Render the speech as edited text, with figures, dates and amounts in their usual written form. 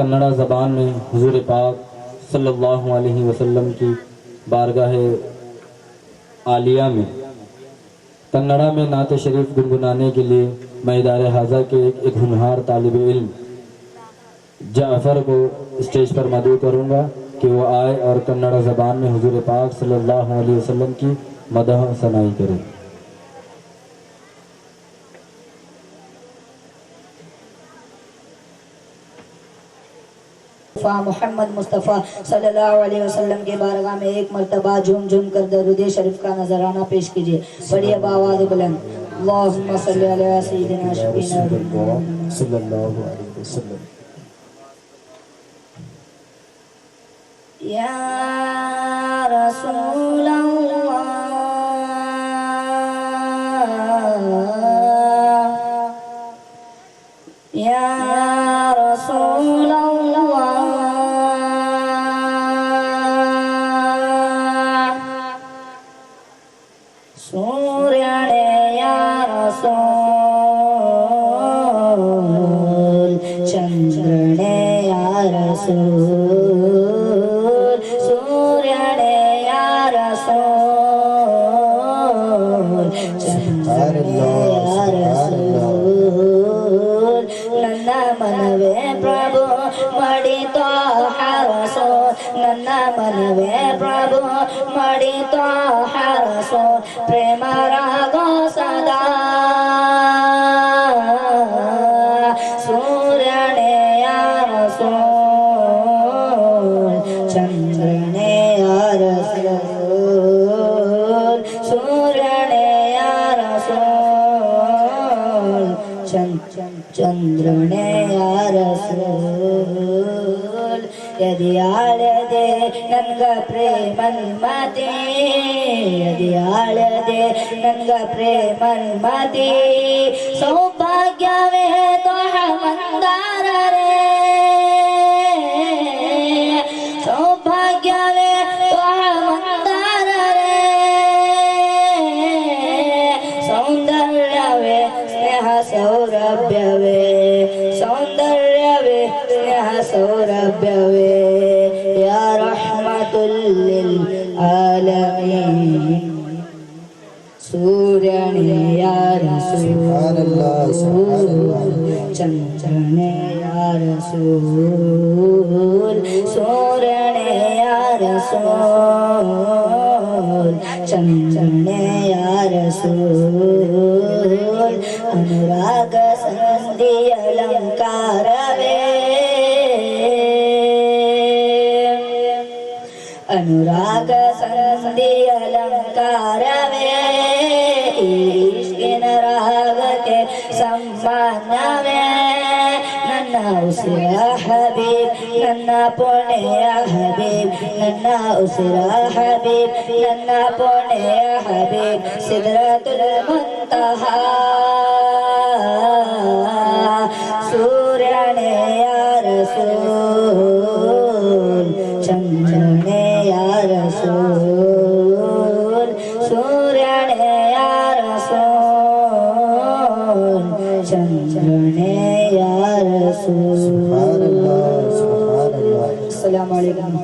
کنڑا زبان میں حضور پاک صلی اللہ علیہ وسلم کی بارگاہ عالیہ میں کنڑا میں نعت شریف گنگنانے کے لیے میں ادارہ حاضہ کے ایک ہونہار طالب علم جعفر کو اسٹیج پر مدعو کروں گا کہ وہ آئے اور کنڑا زبان میں حضور پاک صلی اللہ علیہ وسلم کی مدح و ثنائی کرے۔ محمد مصطفیٰ صلی اللہ علیہ وسلم کے بارگاہ میں ایک مرتبہ جھوم جھوم کر درود شریف کا نذرانہ پیش کیجئے۔ بڑی آواز بلند، اللہم صلی علی سیدنا شفینا صلی اللہ علیہ وسلم۔ یا رسول اللہ یا رسول اللہ ಸೂರ್ಯನೇ ರಸೂಲ್ ಚಂದ್ರನೇ ರಸೂಲ್ ಸೂರ್ಯನೇ ರಸೂಲ್ ಚಂದ್ರನೇ ರಸೂಲ್ ನನ್ನ ಮನವೇ ಪ್ರಭು ಮಾಡಿತೋ ರಸೂಲ್ ನನ್ನ ಮನವೇ ಪ್ರಭು ಮಾಡಿತೋ ರಸೂಲ್ ಪ್ರೇಮ ರಾಗೋ ಸದಾ ಸೂರ್ಯನೇ ರಸೂಲ್ ಚಂದ್ರನೇ ರಸೂಲ್ ಸೂರ್ಯನೇ ರಸೂಲ್ ಚಂದ್ರನೇ ರಸೂಲ್ ಯದಿಯಾಳದೆ ನನ್ಗ ಪ್ರೇಮನ್ಮತಿ ಯದಿಯಾಳದೆ ನನ್ಗ ಪ್ರೇಮನ್ಮತಿ ಸೌಭಾಗ್ಯವೇ ತೋಹ ಮಂದಾರರೇ ಸೌಭಾಗ್ಯವೇ ತೋಹ ಮಂದಾರರೇ ಸೌಂದರ್ಯವೇ ಸ್ನೇಹ ಸೌರಭ್ಯವೇ ಸೌಂದರ್ಯವೇ ಸ್ನೇಹ ಸೌರಭ್ಯವೇ ಯಾ ರಹ್ಮತುಲ್ ಲಿಲ್ ಆಲಮೀನ್ ಸೂರ್ಯನೇ ಯಾ ರಸೂಲ್ ಚಂದ್ರನೇ ಯಾ ರಸೂಲ್ ಸೂರ್ಯನೇ ಯಾ ರಸೂಲ್ ಚಂದ್ರನೇ ಯಾ ರಸೂಲ್ ಅನುರಾಗ ಸಂಧಿ ಅಲಂಕಾರವೇ ಅನುರಾಗ ಸಂಧಿ ಅಲಂಕಾರವೇ ಇಷ್ಕಿನ ರಾಗಕ್ಕೆ ಸಮ್ಮಾನವೇ ನನ್ನ ಉಸಿರ ಹಬೀಬ್ ನನ್ನ ಪುಣ್ಯ ಹಬೀಬ್ ನನ್ನ ಉಸಿರ ಹಬೀಬ್ ನನ್ನ ಪುಣ್ಯ ಹಬೀಬ್ ಸಿದ್ರತುಲ್ ಮುಂತಹಾ